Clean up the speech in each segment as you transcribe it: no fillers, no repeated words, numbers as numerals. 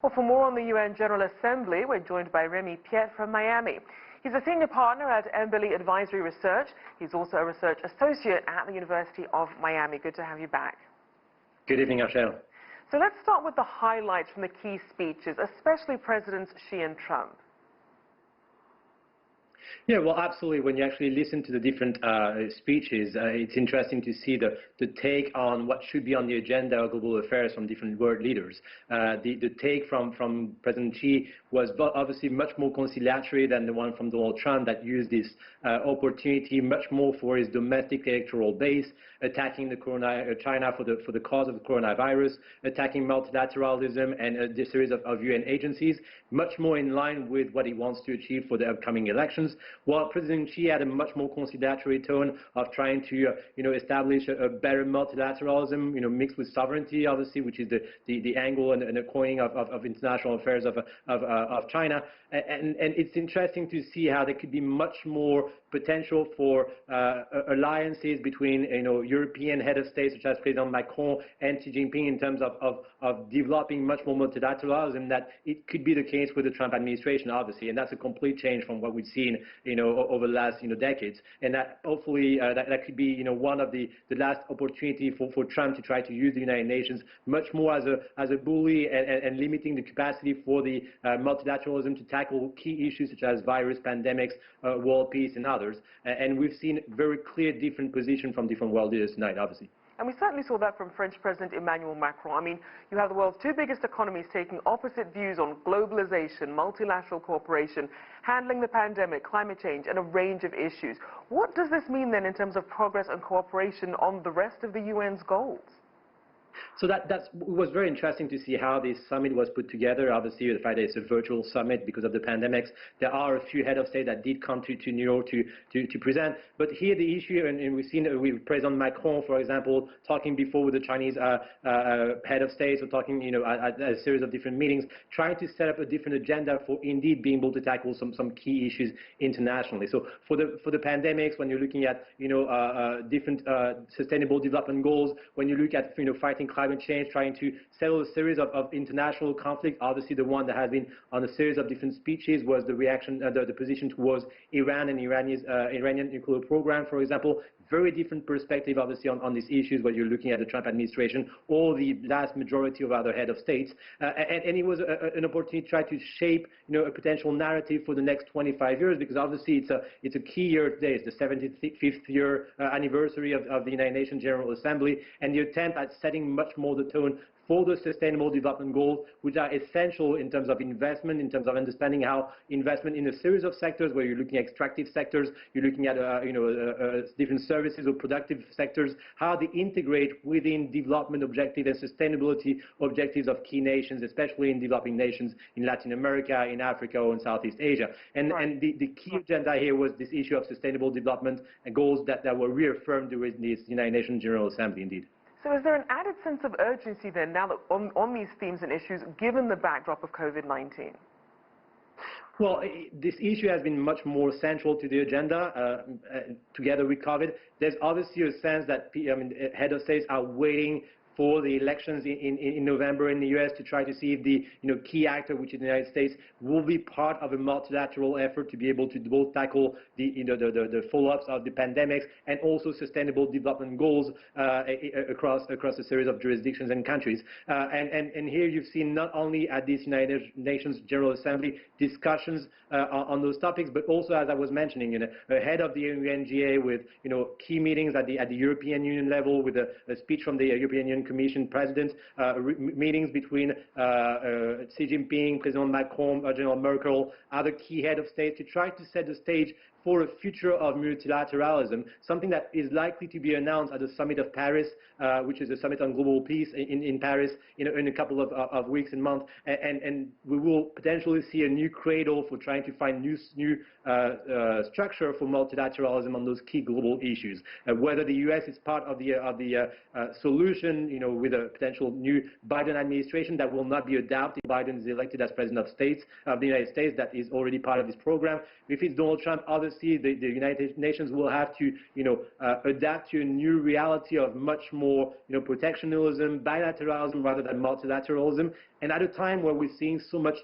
Well, for more on the UN General Assembly, we're joined by Remi Piet from Miami. He's a senior partner at Embellie Advisory Research. He's also a research associate at the University of Miami. Good to have you back. Good evening, Rachelle. So let's start with the highlights from the key speeches, especially Presidents Xi and Trump. Yeah, well, absolutely. When you actually listen to the different speeches, it's interesting to see the take on what should be on the agenda of global affairs from different world leaders. The take from President Xi was obviously much more conciliatory than the one from Donald Trump, that used this opportunity much more for his domestic electoral base, attacking China for the cause of the coronavirus, attacking multilateralism and a series of UN agencies, much more in line with what he wants to achieve for the upcoming elections. While President Xi had a much more conciliatory tone of trying to, establish a better multilateralism, mixed with sovereignty, obviously, which is the angle and the coining of international affairs of China. And it's interesting to see how there could be much more potential for alliances between, European head of state such as President Macron and Xi Jinping in terms of developing much more multilateralism. That it could be the case with the Trump administration, obviously, and that's a complete change from what we've seen, over the last, decades. And that hopefully that could be, one of the last opportunity for Trump to try to use the United Nations much more as a bully and limiting the capacity for the multilateralism to tackle key issues such as virus, pandemics, world peace, and others. And we've seen very clear different positions from different world leaders tonight, obviously. And we certainly saw that from French President Emmanuel Macron. I mean, you have the world's two biggest economies taking opposite views on globalization, multilateral cooperation, handling the pandemic, climate change, and a range of issues. What does this mean then in terms of progress and cooperation on the rest of the UN's goals? So that was very interesting to see how this summit was put together. Obviously, the fact that it's a virtual summit because of the pandemics. There are a few head of state that did come to New York to present. But here the issue, and we've seen with President Macron, for example, talking before with the Chinese head of state, or talking, at a series of different meetings, trying to set up a different agenda for indeed being able to tackle some key issues internationally. So for the pandemics, when you're looking at, different sustainable development goals, when you look at, fighting climate change, trying to settle a series of international conflict. Obviously, the one that has been on a series of different speeches was the reaction, the position towards Iran and Iranian nuclear program, for example. Very different perspective, obviously, on these issues when you're looking at the Trump administration or the vast majority of other head of states. And it was an opportunity to try to shape, a potential narrative for the next 25 years, because obviously it's a key year today. It's the 75th year anniversary of the United Nations General Assembly, and the attempt at setting much more the tone for the Sustainable Development Goals, which are essential in terms of investment, in terms of understanding how investment in a series of sectors, where you're looking at extractive sectors, you're looking at different services or productive sectors, how they integrate within development objectives and sustainability objectives of key nations, especially in developing nations in Latin America, in Africa, or in Southeast Asia. And the key agenda here was this issue of sustainable development and goals that were reaffirmed during this United Nations General Assembly, indeed. So is there an added sense of urgency then, now that on these themes and issues, given the backdrop of COVID-19? Well, this issue has been much more central to the agenda, together with COVID. There's obviously a sense that head of states are waiting for the elections in November in the U.S. to try to see if the key actor, which is the United States, will be part of a multilateral effort to be able to both tackle the follow-ups of the pandemics and also sustainable development goals across a series of jurisdictions and countries. And here you've seen not only at this United Nations General Assembly discussions on those topics, but also, as I was mentioning, ahead of the UNGA, with key meetings at the European Union level, with a speech from the European Union Commission President, meetings between Xi Jinping, President Macron, General Merkel, other key head of state, to try to set the stage for a future of multilateralism, something that is likely to be announced at the Summit of Paris, which is a summit on global peace in Paris in a couple of weeks and months. And we will potentially see a new cradle for trying to find new structure for multilateralism on those key global issues. Whether the U.S. is part of the solution, with a potential new Biden administration, that will not be a doubt if Biden is elected as President of the United States, that is already part of this program. If it's Donald Trump, other obviously the United Nations will have to, adapt to a new reality of much more, protectionism, bilateralism rather than multilateralism. And at a time where we're seeing so much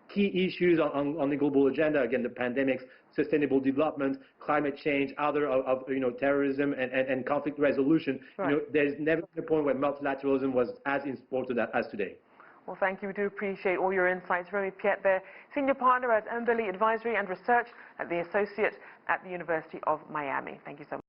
key issues on the global agenda, again, the pandemics, sustainable development, climate change, other of terrorism and conflict resolution, right. There's never been a point where multilateralism was as important as today. Well, thank you. We do appreciate all your insights. Remi Piet there, Senior Partner at Embellie Advisory and Research at the Associate at the University of Miami. Thank you so much.